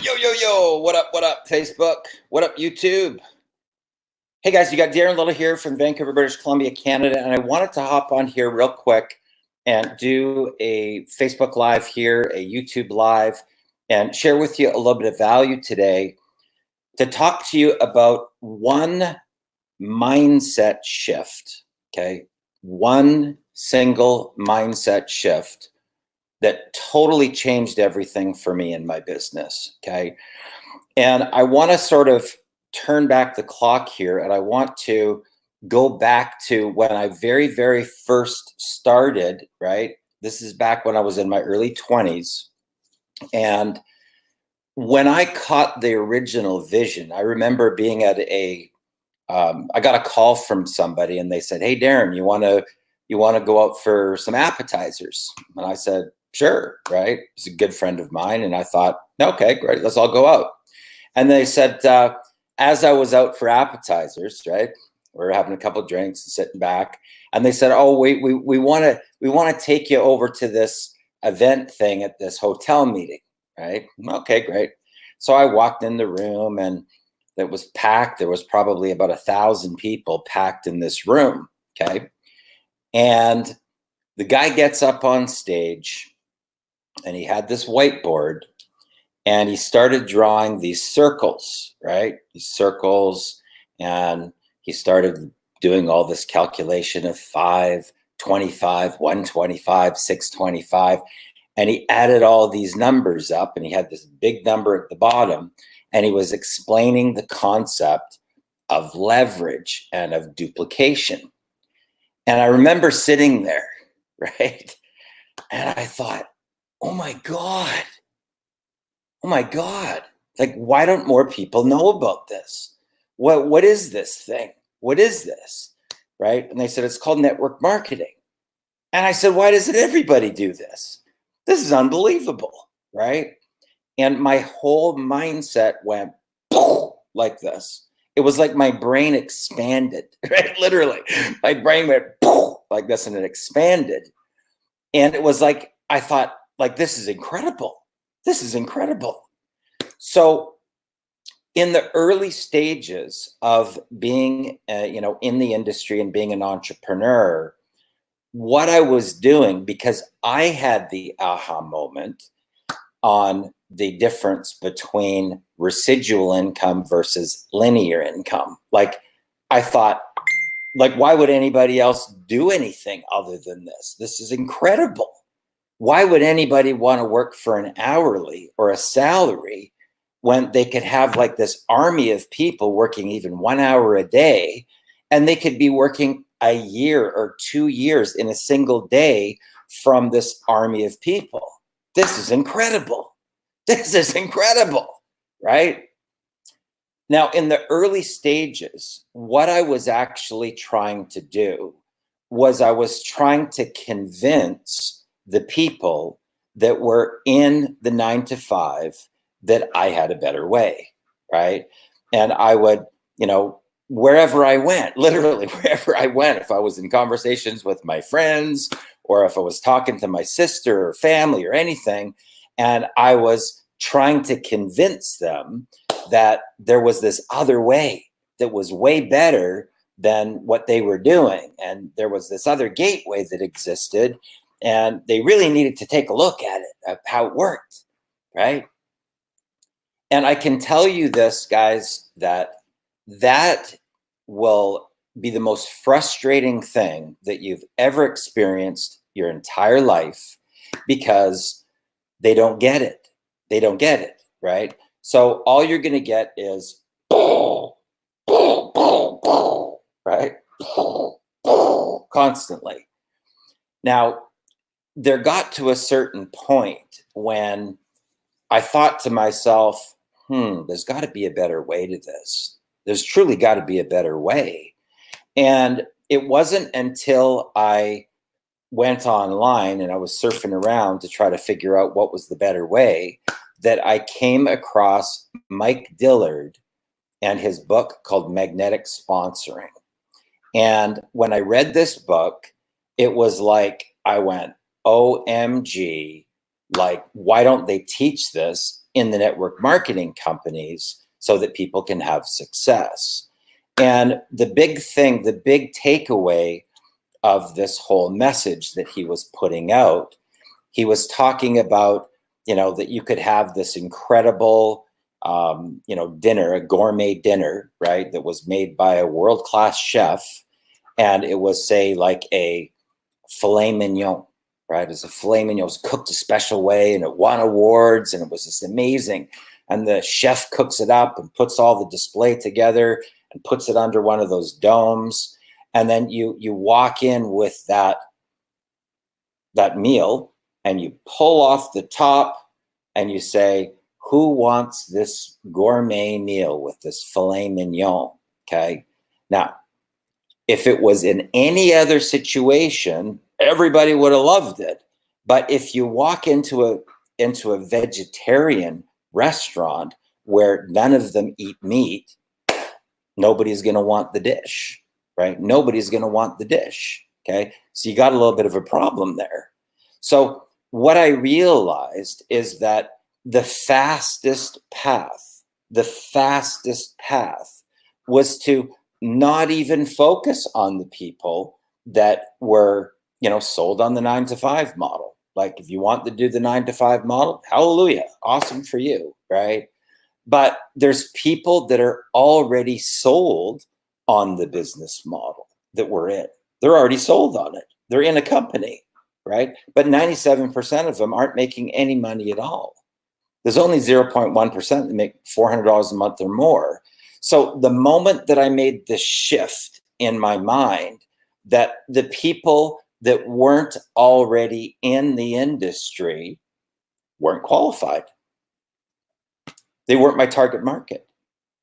Yo, yo, yo. What up, Facebook? What up, YouTube? Hey, guys, you got Darren Little here from Vancouver, British Columbia, Canada. And I wanted to hop on here real quick and do a Facebook Live here, a YouTube Live, and share with you a little bit of value today to talk to you about one mindset shift, okay? One single mindset shift that totally changed everything for me in my business, okay? And I want to sort of turn back the clock here, and I want to go back to when I very, very first started, right? This is back when I was in my early 20s. And when I caught the original vision, I remember being at I got a call from somebody and they said, "Hey, Darren, you want to go out for some appetizers?" And I said, "Sure," right? He's a good friend of mine. And I thought, "Okay, great, let's all go out." And they said, as I was out for appetizers, right? We're having a couple of drinks and sitting back, and they said, "Oh, we want to take you over to this event thing at this hotel meeting," right? Okay, great. So I walked in the room, and it was packed. There was probably about 1,000 people packed in this room. Okay, and the guy gets up on stage, and he had this whiteboard, and he started drawing these circles, right? These circles, and he started doing all this calculation of 525, 125, 625, and he added all these numbers up, and he had this big number at the bottom, and he was explaining the concept of leverage and of duplication. And I remember sitting there, right? And I thought, oh my God, oh my God, like, why don't more people know about this? What is this thing? What is this? Right? And they said, it's called network marketing. And I said, why doesn't everybody do this? This is unbelievable, right? And my whole mindset went like this. It was like my brain expanded, right? Literally, my brain went like this, and it expanded. And it was like, I thought, like, this is incredible. This is incredible. So in the early stages of being, in the industry and being an entrepreneur, what I was doing, because I had the aha moment on the difference between residual income versus linear income. Like, I thought, like, why would anybody else do anything other than this? This is incredible. Why would anybody want to work for an hourly or a salary when they could have like this army of people working even 1 hour a day, and they could be working a year or 2 years in a single day from this army of people? This is incredible. This is incredible, right? Now, in the early stages, what I was actually trying to do was I was trying to convince the people that were in the 9 to 5 that I had a better way, right? And I would, wherever I went, literally wherever I went, if I was in conversations with my friends, or if I was talking to my sister or family or anything, and I was trying to convince them that there was this other way that was way better than what they were doing. And there was this other gateway that existed, and they really needed to take a look at it, at how it worked, right? And I can tell you this, guys, that will be the most frustrating thing that you've ever experienced your entire life, because they don't get it. They don't get it, right? So all you're going to get is right? Constantly. Now, there got to a certain point when I thought to myself, there's got to be a better way to this. There's truly got to be a better way. And it wasn't until I went online and I was surfing around to try to figure out what was the better way that I came across Mike Dillard and his book called Magnetic Sponsoring. And when I read this book, it was like, I went, OMG, like, why don't they teach this in the network marketing companies so that people can have success. And the big thing, the big takeaway of this whole message that he was putting out, he was talking about, that you could have this incredible, dinner, a gourmet dinner, right? That was made by a world-class chef. And it was, say, like a filet mignon, right? It's a filet mignon. It was cooked a special way and it won awards and it was just amazing. And the chef cooks it up and puts all the display together and puts it under one of those domes. And then you walk in with that meal and you pull off the top and you say, who wants this gourmet meal with this filet mignon? Okay. Now, if it was in any other situation, everybody would have loved it. But if you walk into a vegetarian restaurant where none of them eat meat, nobody's going to want the dish, right? Nobody's going to want the dish. Okay. So you got a little bit of a problem there. So what I realized is that the fastest path was to not even focus on the people that were, sold on the 9-to-5 model. Like, if you want to do the 9-to-5 model, hallelujah, awesome for you, right? But there's people that are already sold on the business model that we're in. They're already sold on it. They're in a company, right? But 97% of them aren't making any money at all. There's only 0.1% that make $400 a month or more. So the moment that I made this shift in my mind, that the people that weren't already in the industry weren't qualified. They weren't my target market.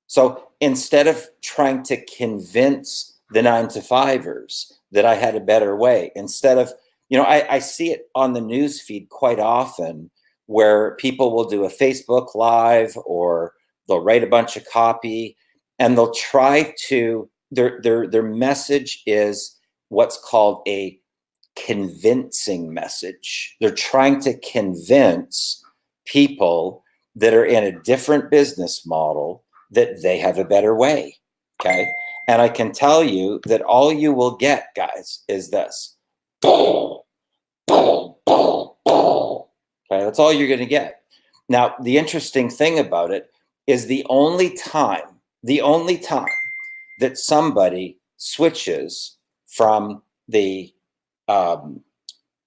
So instead of trying to convince the 9-to-5ers that I had a better way, instead of, I see it on the news feed quite often where people will do a Facebook Live or they'll write a bunch of copy and they'll try to, their message is what's called a convincing message. They're trying to convince people that are in a different business model that they have a better way, okay? And I can tell you that all you will get, guys, is this. Okay, that's all you're going to get. Now, the interesting thing about it is the only time that somebody switches from the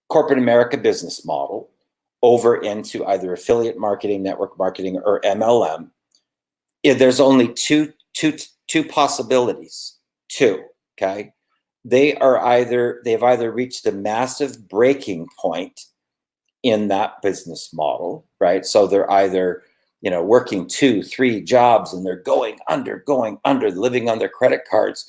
corporate America business model over into either affiliate marketing, network marketing, or MLM, there's only two possibilities. Two, okay? They've either reached a massive breaking point in that business model, right? So they're either, working 2-3 jobs and they're going under, living on their credit cards,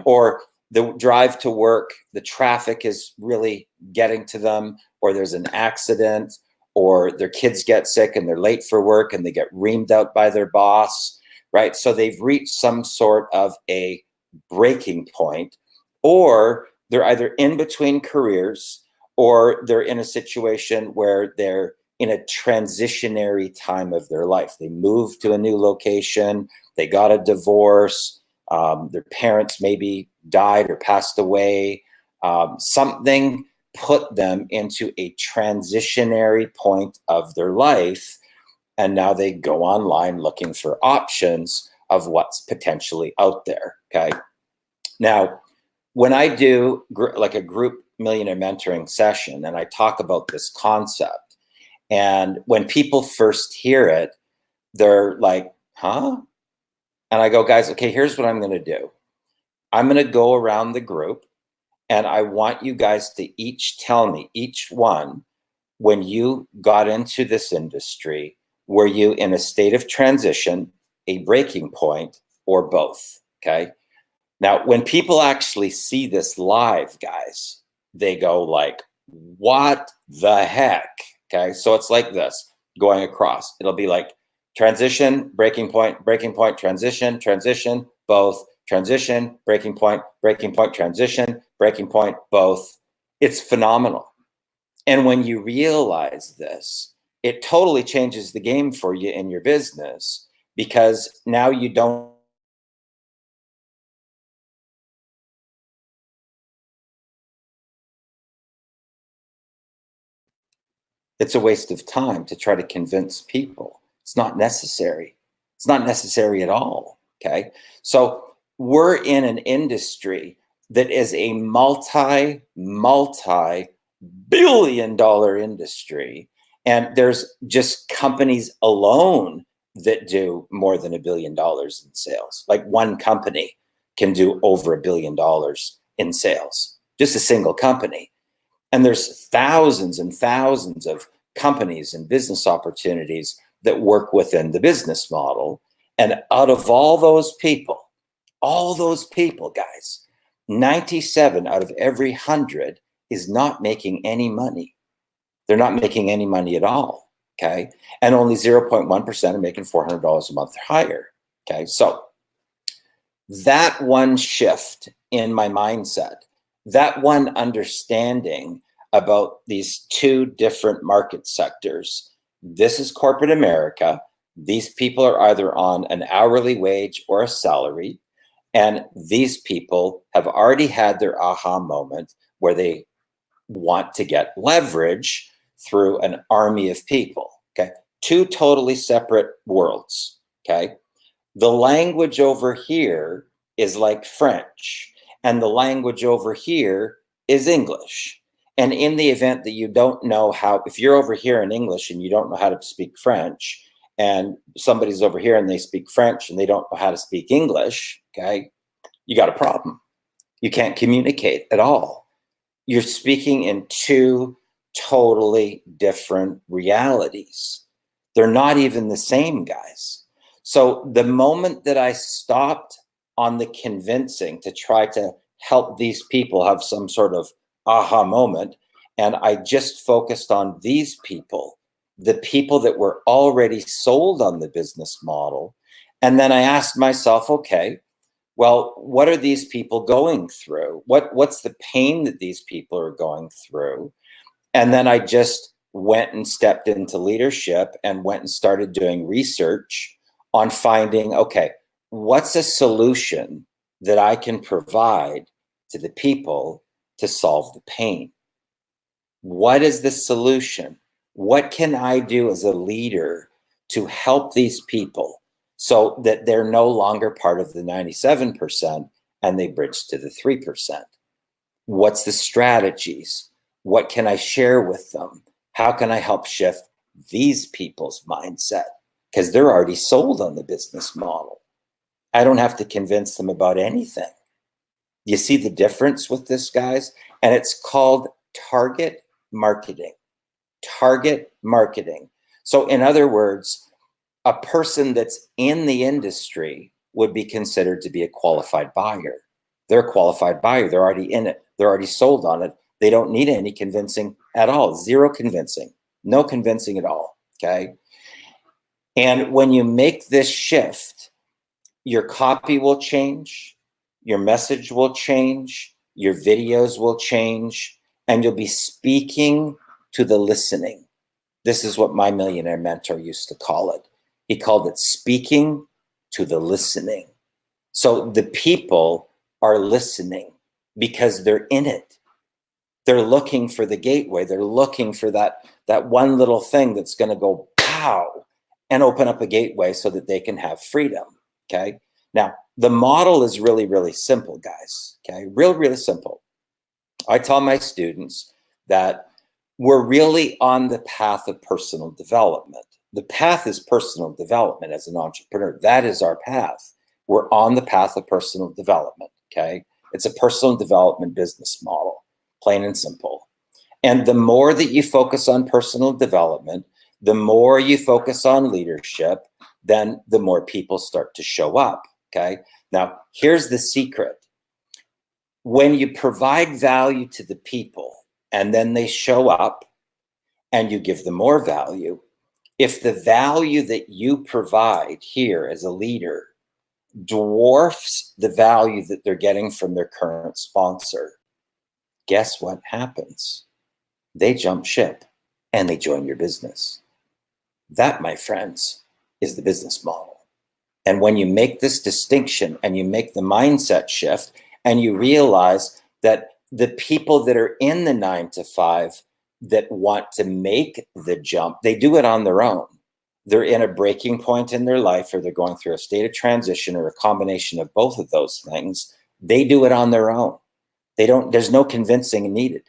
or the drive to work, the traffic is really getting to them, or there's an accident, or their kids get sick and they're late for work and they get reamed out by their boss, right? So they've reached some sort of a breaking point, or they're either in between careers, or they're in a situation where they're in a transitionary time of their life. They moved to a new location, they got a divorce, their parents maybe died or passed away. Something put them into a transitionary point of their life, and now they go online looking for options of what's potentially out there, okay? Now, when I do like a group millionaire mentoring session and I talk about this concept, and when people first hear it, they're like, huh? And I go, guys, okay, here's what I'm going to do. I'm going to go around the group and I want you guys to each tell me, each one, when you got into this industry, were you in a state of transition, a breaking point, or both? Okay. Now, when people actually see this live, guys, they go like, what the heck? Okay. So it's like this going across. It'll be like transition, breaking point, transition, both, transition, breaking point, transition, breaking point, both. It's phenomenal. And when you realize this, it totally changes the game for you in your business, because now you don't. It's a waste of time to try to convince people. It's not necessary. It's not necessary at all. Okay. So we're in an industry that is a multi-billion-dollar industry. And there's just companies alone that do more than $1 billion in sales. Like one company can do over $1 billion in sales, just a single company. And there's thousands and thousands of companies and business opportunities that work within the business model. And out of all those people, guys, 97 out of every 100 is not making any money. They're not making any money at all. Okay. And only 0.1% are making $400 a month or higher. Okay. So that one shift in my mindset, that one understanding about these two different market sectors. This is corporate America. These people are either on an hourly wage or a salary. And these people have already had their aha moment where they want to get leverage through an army of people. Okay. Two totally separate worlds. Okay. The language over here is like French, and the language over here is English. And in the event that you don't know how, if you're over here in English and you don't know how to speak French, and somebody's over here and they speak French and they don't know how to speak English, okay, you got a problem. You can't communicate at all. You're speaking in two totally different realities. They're not even the same, guys. So the moment that I stopped on the convincing to try to help these people have some sort of aha moment, and I just focused on these people, the people that were already sold on the business model. And then I asked myself, okay, well, what are these people going through? What's the pain that these people are going through? And then I just went and stepped into leadership and went and started doing research on finding, okay, what's a solution that I can provide to the people to solve the pain? What is the solution? What can I do as a leader to help these people so that they're no longer part of the 97% and they bridge to the 3%? What's the strategies? What can I share with them? How can I help shift these people's mindset? Because they're already sold on the business model. I don't have to convince them about anything. You see the difference with this, guys? And it's called target marketing. Target marketing. So in other words, a person that's in the industry would be considered to be a qualified buyer. They're a qualified buyer. They're already in it. They're already sold on it. They don't need any convincing at all. Zero convincing. No convincing at all. Okay. And when you make this shift, your copy will change, your message will change, your videos will change, and you'll be speaking to the listening. This is what my millionaire mentor used to call it. He called it speaking to the listening. So the people are listening because they're in it. They're looking for the gateway. They're looking for that one little thing that's going to go pow and open up a gateway so that they can have freedom. Okay. Now, the model is really, really simple, guys. Okay. Really simple. I tell my students that we're really on the path of personal development. The path is personal development as an entrepreneur. That is our path. We're on the path of personal development. Okay. It's a personal development business model, plain and simple. And the more that you focus on personal development, the more you focus on leadership, then the more people start to show up. Okay. Now, here's the secret. When you provide value to the people and then they show up and you give them more value, if the value that you provide here as a leader dwarfs the value that they're getting from their current sponsor, guess what happens? They jump ship and they join your business. That, my friends, is the business model. And when you make this distinction and you make the mindset shift and you realize that the people that are in the 9 to 5 that want to make the jump, they do it on their own. They're in a breaking point in their life, or they're going through a state of transition, or a combination of both of those things. They do it on their own. There's no convincing needed.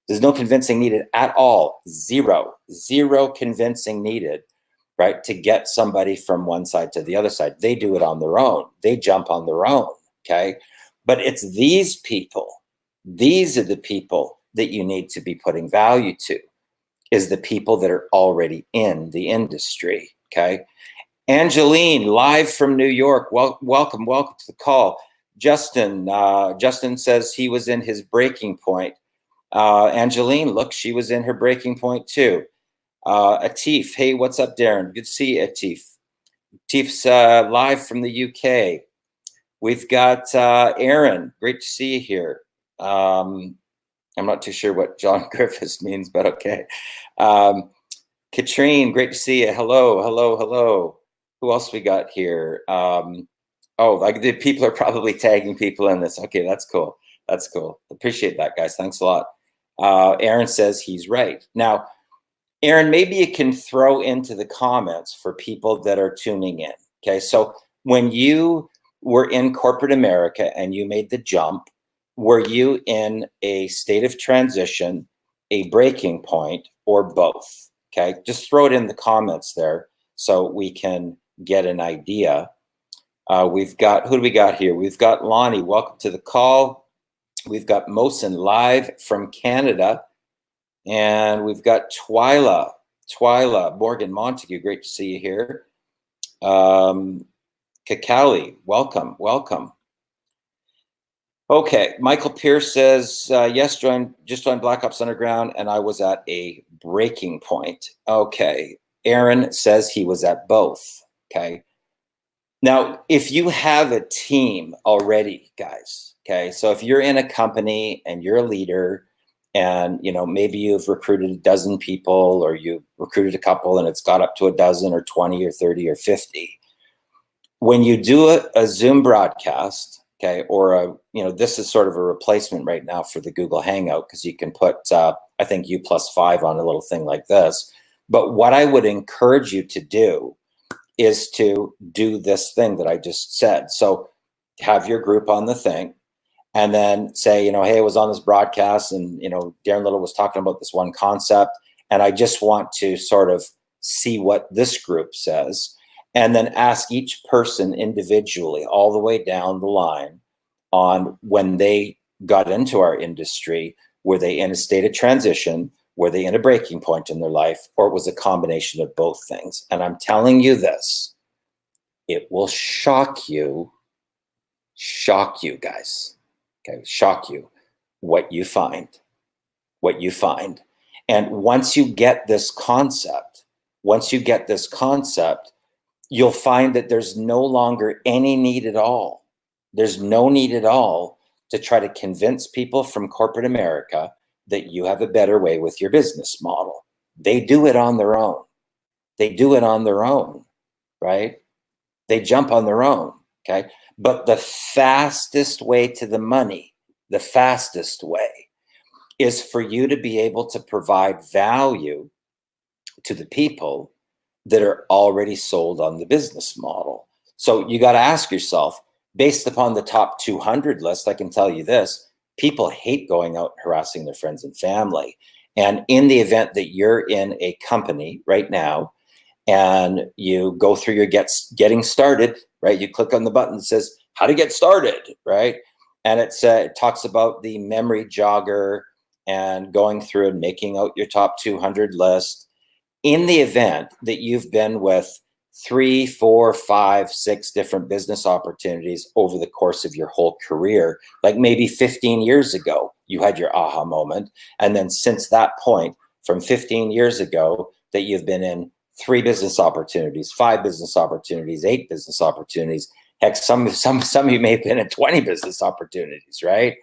There's no convincing needed at all. Zero convincing needed, right? To get somebody from one side to the other side. They do it on their own. They jump on their own, okay? But it's these people, these are the people that you need to be putting value to, is the people that are already in the industry, okay? Angeline, live from New York. Welcome to the call. Justin says he was in his breaking point. Angeline, look, she was in her breaking point too. Atif, hey, what's up, Darren? Good to see you, Atif. Atif's live from the UK. We've got Aaron, great to see you here. I'm not too sure what John Griffiths means, but okay. Katrine, great to see you. Hello. Who else we got here? Like the people are probably tagging people in this. Okay, that's cool. Appreciate that, guys. Thanks a lot. Aaron says he's right. Now, Aaron, maybe you can throw into the comments for people that are tuning in. Okay, so when you were in corporate America and you made the jump, were you in a state of transition, a breaking point, or both? Okay, just throw it in the comments there so we can get an idea. We've got, who do we got here? We've got Lonnie, welcome to the call. We've got Mosin live from Canada. And we've got Twyla, Morgan Montague, great to see you here. Kakali, welcome. Okay, Michael Pierce says, yes, just joined Black Ops Underground, and I was at a breaking point. Okay, Aaron says he was at both, okay? Now, if you have a team already, guys, okay, so if you're in a company and you're a leader, and maybe you've recruited a dozen people, or you recruited a couple and it's got up to a dozen or 20 or 30 or 50. When you do a Zoom broadcast, okay, or this is sort of a replacement right now for the Google Hangout, because you can put, I think, U+5 on a little thing like this. But what I would encourage you to do is to do this thing that I just said. So have your group on the thing, and then say, hey, I was on this broadcast and, Darren Little was talking about this one concept, and I just want to sort of see what this group says, and then ask each person individually all the way down the line on when they got into our industry, were they in a state of transition? Were they in a breaking point in their life? Or it was a combination of both things? And I'm telling you this, it will shock you guys. Okay, shock you what you find. And once you get this concept, you'll find that there's no longer any need at all. There's no need at all to try to convince people from corporate America that you have a better way with your business model. They do it on their own. Right? They jump on their own, okay? But the fastest way to the money, the fastest way, is for you to be able to provide value to the people that are already sold on the business model. So you got to ask yourself, based upon the top 200 list, I can tell you this, people hate going out and harassing their friends and family. And in the event that you're in a company right now and you go through your getting started, right? You click on the button that says how to get started, right? And it talks about the memory jogger and going through and making out your top 200 list. In the event that you've been with 3, 4, 5, 6 different business opportunities over the course of your whole career, like maybe 15 years ago, you had your aha moment. And then since that point, from 15 years ago, that you've been in 3 business opportunities, 5 business opportunities, 8 business opportunities. Heck, some of you may have been in 20 business opportunities, right?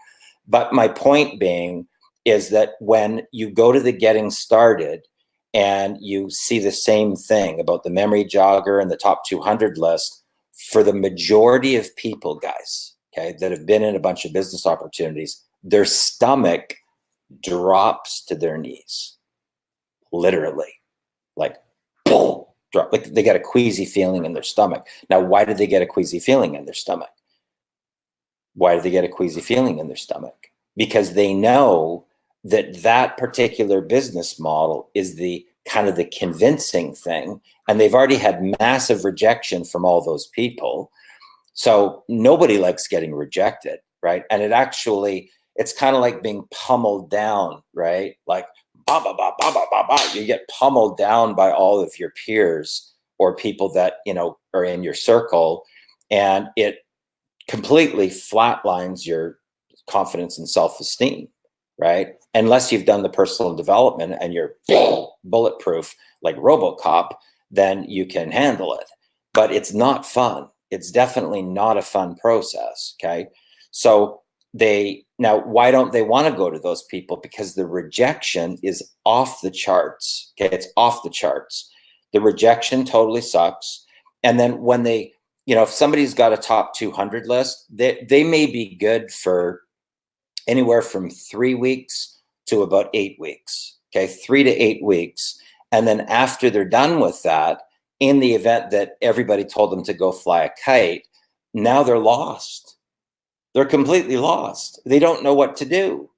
But my point being is that when you go to the getting started and you see the same thing about the memory jogger and the top 200 list, for the majority of people, guys, okay, that have been in a bunch of business opportunities, their stomach drops to their knees, literally, like, boom, drop, like they get a queasy feeling in their stomach. Now, why did they get a queasy feeling in their stomach? Why do they get a queasy feeling in their stomach? Because they know that that particular business model is the kind of the convincing thing, and they've already had massive rejection from all those people. So nobody likes getting rejected, right? And it's kind of like being pummeled down, right? Like, bah, bah, bah, bah, bah, bah, bah. You get pummeled down by all of your peers or people that, are in your circle, and it completely flatlines your confidence and self-esteem, right? Unless you've done the personal development and you're bulletproof like RoboCop, then you can handle it. But it's not fun. It's definitely not a fun process, okay? So why don't they want to go to those people? Because the rejection is off the charts, okay? It's off the charts. The rejection totally sucks. And then when they, if somebody's got a top 200 list, they may be good for anywhere from 3 weeks to about 8 weeks, okay? 3 to 8 weeks. And then after they're done with that, in the event that everybody told them to go fly a kite, now they're lost. They're completely lost. They don't know what to do,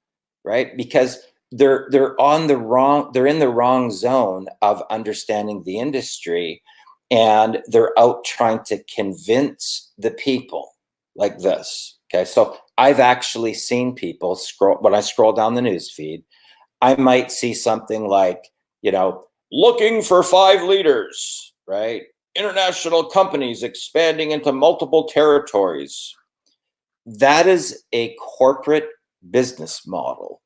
right? Because they're in the wrong zone of understanding the industry, and they're out trying to convince the people like this. Okay, so I've actually seen people when I scroll down the news feed, I might see something like, looking for 5 leaders, right? International companies expanding into multiple territories. That is a corporate business model,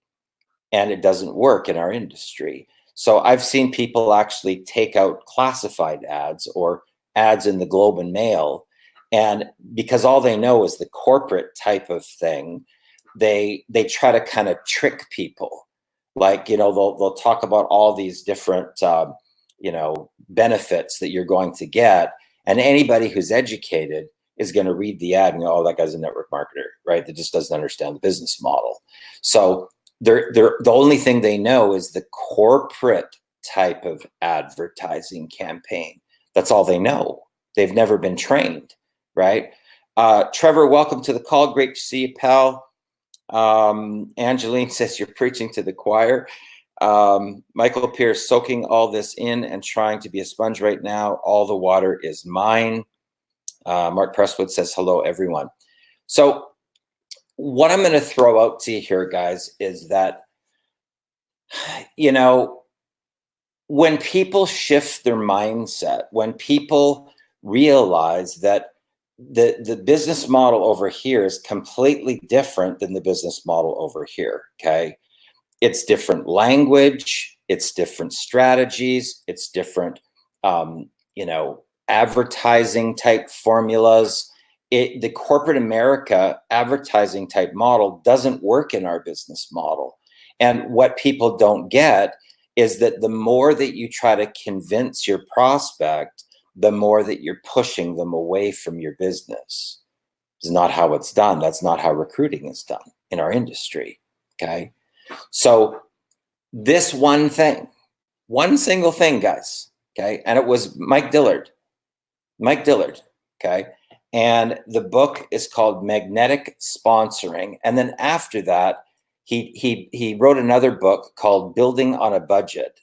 and it doesn't work in our industry. So I've seen people actually take out classified ads or ads in the Globe and Mail, and because all they know is the corporate type of thing, they try to kind of trick people. Like, they'll talk about all these different benefits that you're going to get, and anybody who's educated is going to read the ad and go, oh, that guy's a network marketer, right? That just doesn't understand the business model. So the only thing they know is the corporate type of advertising campaign. That's all they know. They've never been trained, right? Trevor, welcome to the call. Great to see you, pal. Angeline says you're preaching to the choir. Michael Pierce, soaking all this in and trying to be a sponge right now. All the water is mine. Mark Presswood says, hello, everyone. So what I'm going to throw out to you here, guys, is that, when people shift their mindset, when people realize that the business model over here is completely different than the business model over here, okay? It's different language, it's different strategies, it's different, advertising type formulas. The corporate America advertising type model doesn't work in our business model. And what people don't get is that the more that you try to convince your prospect, the more that you're pushing them away from your business. It's not how it's done. That's not how recruiting is done in our industry, okay? So this one thing, one single thing, guys, okay? And it was Mike Dillard, okay? And the book is called Magnetic Sponsoring. And then after that, he wrote another book called Building on a Budget.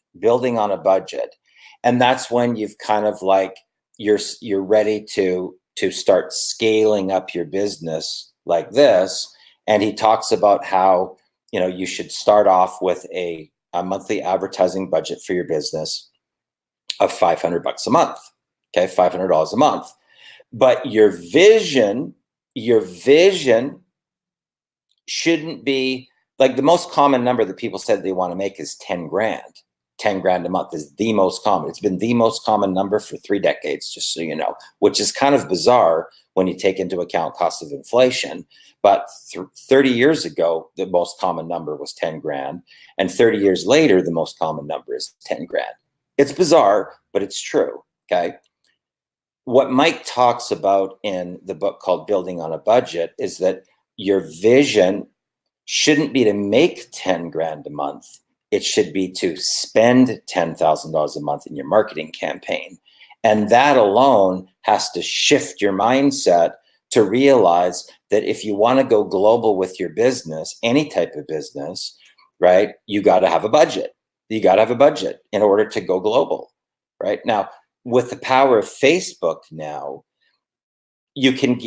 And that's when you've kind of like, you're ready to start scaling up your business like this. And he talks about how, you should start off with a monthly advertising budget for your business of $500 a month. Okay, $500 a month. But your vision shouldn't be like, the most common number that people said they want to make is 10 grand. 10 grand a month is the most common. It's been the most common number for 3 decades, just so you know, which is kind of bizarre when you take into account cost of inflation. But 30 years ago, the most common number was 10 grand. And 30 years later, the most common number is 10 grand. It's bizarre, but it's true, okay? What Mike talks about in the book called Building on a Budget is that your vision shouldn't be to make 10 grand a month. It should be to spend $10,000 a month in your marketing campaign. And that alone has to shift your mindset to realize that if you want to go global with your business, any type of business, right, you got to have a budget. You got to have a budget in order to go global, right? Now, with the power of Facebook now, you can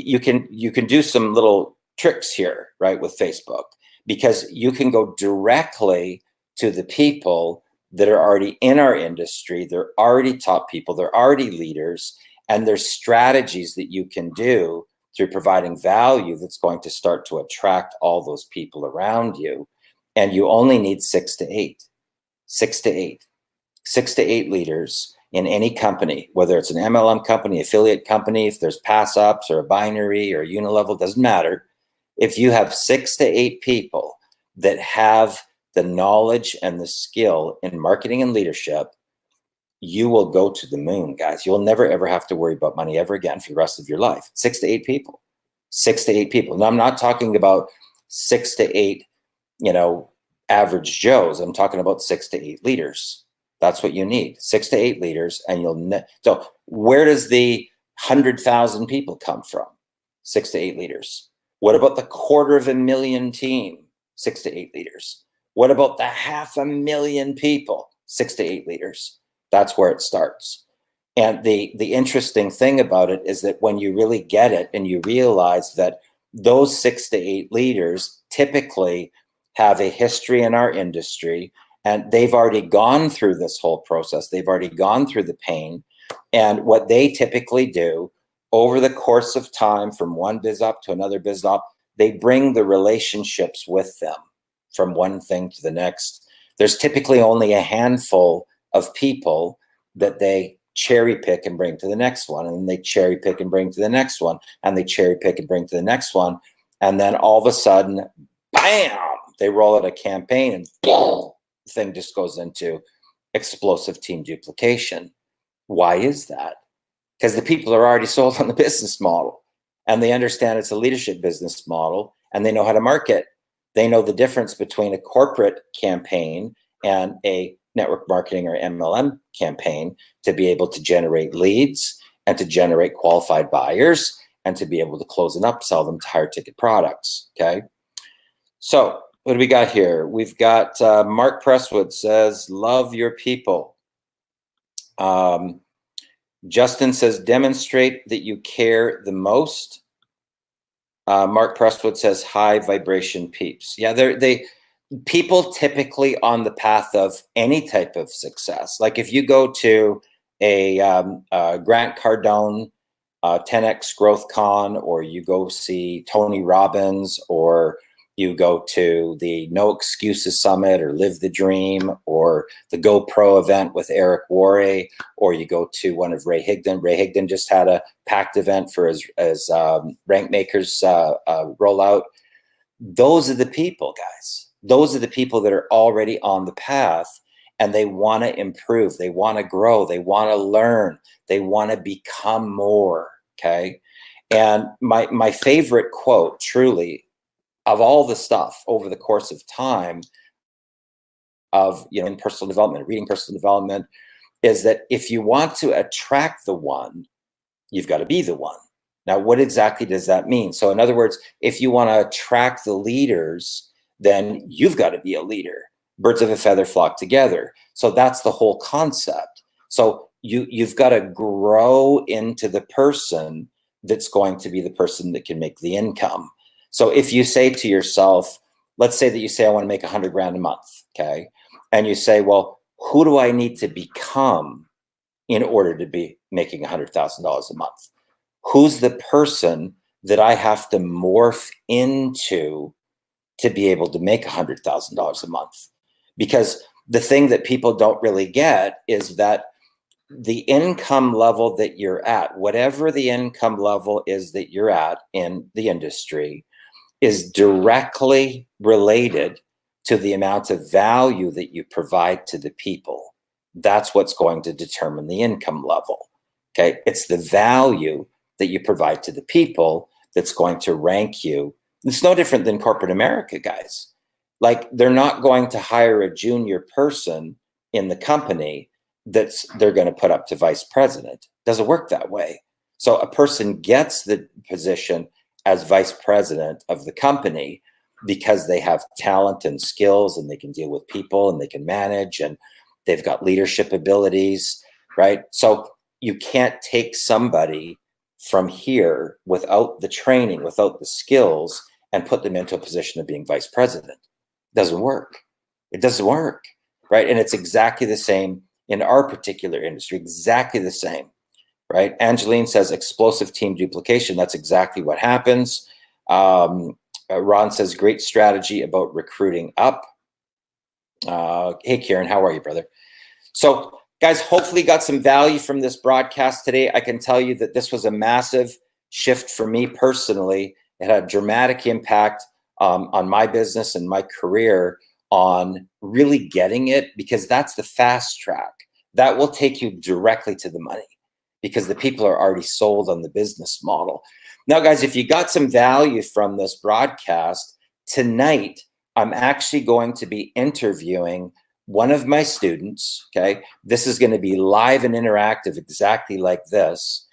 do some little tricks here, right, with Facebook, because you can go directly to the people that are already in our industry. They're already top people, they're already leaders, and there's strategies that you can do through providing value that's going to start to attract all those people around you. And you only need 6 to 8 leaders in any company, whether it's an MLM company, affiliate company, if there's pass ups or a binary or a unilevel, doesn't matter. If you have 6 to 8 people that have the knowledge and the skill in marketing and leadership, you will go to the moon, guys. You'll never, ever have to worry about money ever again for the rest of your life. 6 to 8 people, 6 to 8 people. Now, I'm not talking about 6 to 8, average Joes. I'm talking about 6 to 8 leaders. That's what you need, 6 to 8 leaders. And so where does the 100,000 people come from? 6 to 8 leaders. What about the 250,000 team? 6 to 8 leaders. What about the 500,000 people? 6 to 8 leaders. That's where it starts. And the interesting thing about it is that when you really get it and you realize that those 6 to 8 leaders typically have a history in our industry, and they've already gone through this whole process. They've already gone through the pain. And what they typically do over the course of time, from one biz op to another biz op, they bring the relationships with them from one thing to the next. There's typically only a handful of people that they cherry pick and bring to the next one. And then they cherry pick and bring to the next one. And they cherry pick and bring to the next one. And then all of a sudden, bam, they roll out a campaign and boom, the thing just goes into explosive team duplication. Why is that? Because the people are already sold on the business model, and they understand it's a leadership business model, and they know how to market. They know the difference between a corporate campaign and a network marketing or MLM campaign to be able to generate leads and to generate qualified buyers and to be able to close and upsell them to higher ticket products. Okay. So what do we got here? We've got Mark Presswood says, love your people. Justin says, demonstrate that you care the most. Mark Presswood says, high vibration peeps. Yeah, people typically on the path of any type of success. Like if you go to a Grant Cardone 10X Growth Con, or you go see Tony Robbins, or you go to the No Excuses Summit, or Live the Dream, or the GoPro event with Eric Worre, or you go to one of Ray Higdon. Ray Higdon just had a packed event for his Rank Makers rollout. Those are the people, guys. Those are the people that are already on the path, and they want to improve. They want to grow. They want to learn. They want to become more, okay? And my favorite quote, truly, of all the stuff over the course of time of, in personal development, reading personal development, is that if you want to attract the one, you've got to be the one. Now, what exactly does that mean? So in other words, if you want to attract the leaders, then you've got to be a leader. Birds of a feather flock together. So that's the whole concept. So you've got to grow into the person that's going to be the person that can make the income. So if you say to yourself, let's say that you say, I want to make 100 grand a month, okay? And you say, well, who do I need to become in order to be making $100,000 a month? Who's the person that I have to morph into to be able to make $100,000 a month? Because the thing that people don't really get is that the income level that you're at, whatever the income level is that you're at in the industry, is directly related to the amount of value that you provide to the people. That's what's going to determine the income level. Okay. It's the value that you provide to the people that's going to rank you. It's no different than corporate America, guys. Like, they're not going to hire a junior person in the company they're going to put up to vice president. Doesn't work that way. So a person gets the position as vice president of the company because they have talent and skills, and they can deal with people, and they can manage, and they've got leadership abilities, right? So you can't take somebody from here without the training, without the skills, and put them into a position of being vice president. It doesn't work. It doesn't work, right? And it's exactly the same in our particular industry, exactly the same, right? Angeline says explosive team duplication. That's exactly what happens. Ron says great strategy about recruiting up. Hey, Kieran, how are you, brother? So, guys, hopefully got some value from this broadcast today. I can tell you that this was a massive shift for me personally. It had a dramatic impact on my business and my career on really getting it, because that's the fast track. That will take you directly to the money because the people are already sold on the business model. Now, guys, if you got some value from this broadcast, tonight I'm actually going to be interviewing one of my students, okay? This is going to be live and interactive, exactly like this,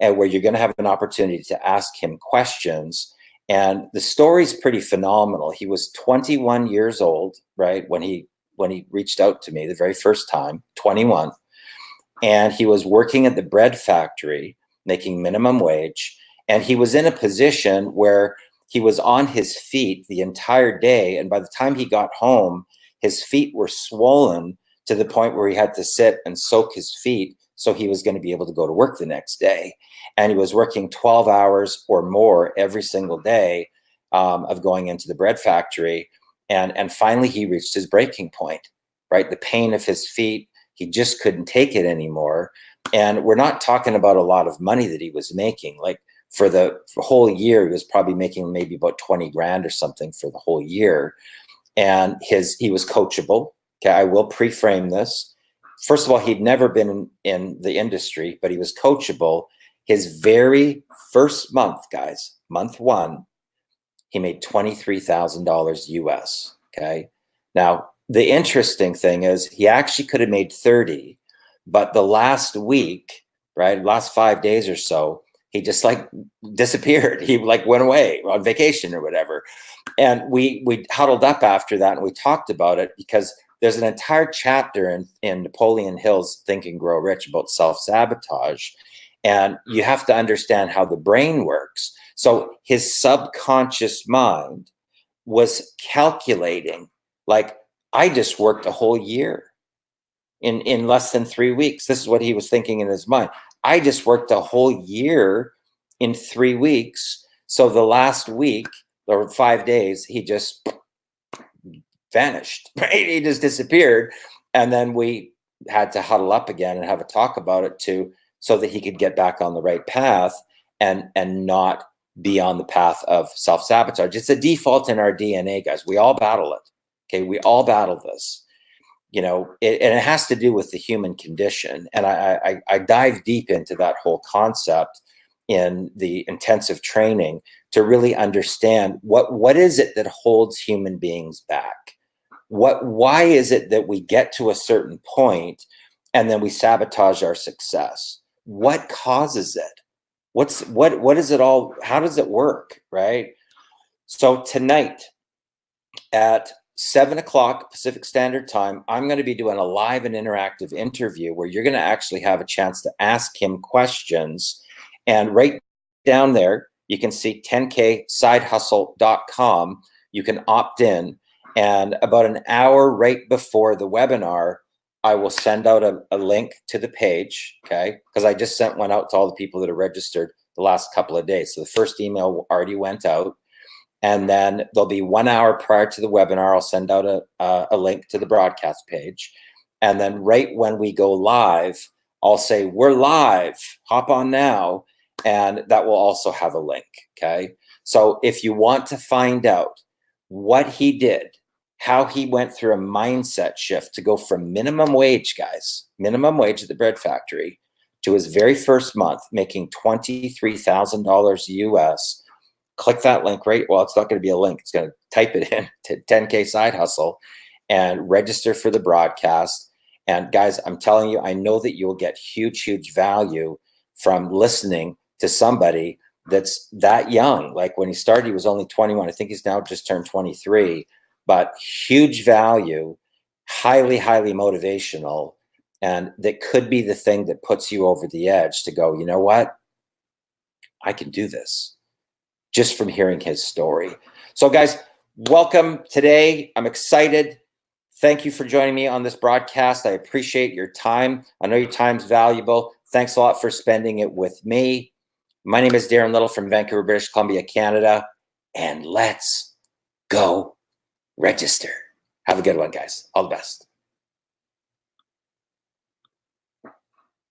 and where you're going to have an opportunity to ask him questions. And the story's pretty phenomenal. He was 21 years old, right, when he reached out to me the very first time, 21. And he was working at the bread factory, making minimum wage. And he was in a position where he was on his feet the entire day. And by the time he got home, his feet were swollen to the point where he had to sit and soak his feet so he was going to be able to go to work the next day. And he was working 12 hours or more every single day of going into the bread factory. And finally, he reached his breaking point, right? The pain of his feet, he just couldn't take it anymore. And we're not talking about a lot of money that he was making. Like, for the whole year, he was probably making maybe about 20 grand or something for the whole year. And he was coachable. Okay, I will pre-frame this. First of all, he'd never been in the industry, but he was coachable. His very first month, guys, month one, he made $23,000 US. Okay. Now, the interesting thing is he actually could have made 30, but the last week, right, last 5 days or so, he just like disappeared. He like went away on vacation or whatever. And we huddled up after that and we talked about it, because there's an entire chapter in Napoleon Hill's Think and Grow Rich about self-sabotage. And you have to understand how the brain works. So his subconscious mind was calculating, like, I just worked a whole year in less than 3 weeks. This is what he was thinking in his mind. I just worked a whole year in 3 weeks. So the last week or 5 days, he just vanished, right? He just disappeared. And then we had to huddle up again and have a talk about it too, so that he could get back on the right path and not be on the path of self-sabotage. It's a default in our DNA, guys. We all battle it. Okay, we all battle this. You know, and it has to do with the human condition. And I dive deep into that whole concept in the intensive training to really understand what is it that holds human beings back? Why is it that we get to a certain point and then we sabotage our success? What causes it? What is it all? How does it work? Right? So tonight at 7 o'clock Pacific Standard Time, I'm going to be doing a live and interactive interview where you're going to actually have a chance to ask him questions. And right down there, you can see 10ksidehustle.com. You can opt in. And about an hour right before the webinar, I will send out a link to the page, okay? Because I just sent one out to all the people that are registered the last couple of days. So the first email already went out. And then there'll be 1 hour prior to the webinar, I'll send out a link to the broadcast page. And then right when we go live, I'll say, we're live, hop on now. And that will also have a link, okay? So if you want to find out what he did, how he went through a mindset shift to go from minimum wage, guys, minimum wage at the bread factory, to his very first month making $23,000 US. Click that link right. Well, it's not going to be a link. It's going to type it in to 10K Side Hustle and register for the broadcast. And guys, I'm telling you, I know that you'll get huge, huge value from listening to somebody that's that young. Like when he started, he was only 21. I think he's now just turned 23, but huge value, highly, highly motivational. And that could be the thing that puts you over the edge to go, you know what? I can do this just from hearing his story. So guys, welcome today. I'm excited. Thank you for joining me on this broadcast. I appreciate your time. I know your time's valuable. Thanks a lot for spending it with me. My name is Darren Little from Vancouver, British Columbia, Canada, and let's go register. Have a good one, guys. All the best.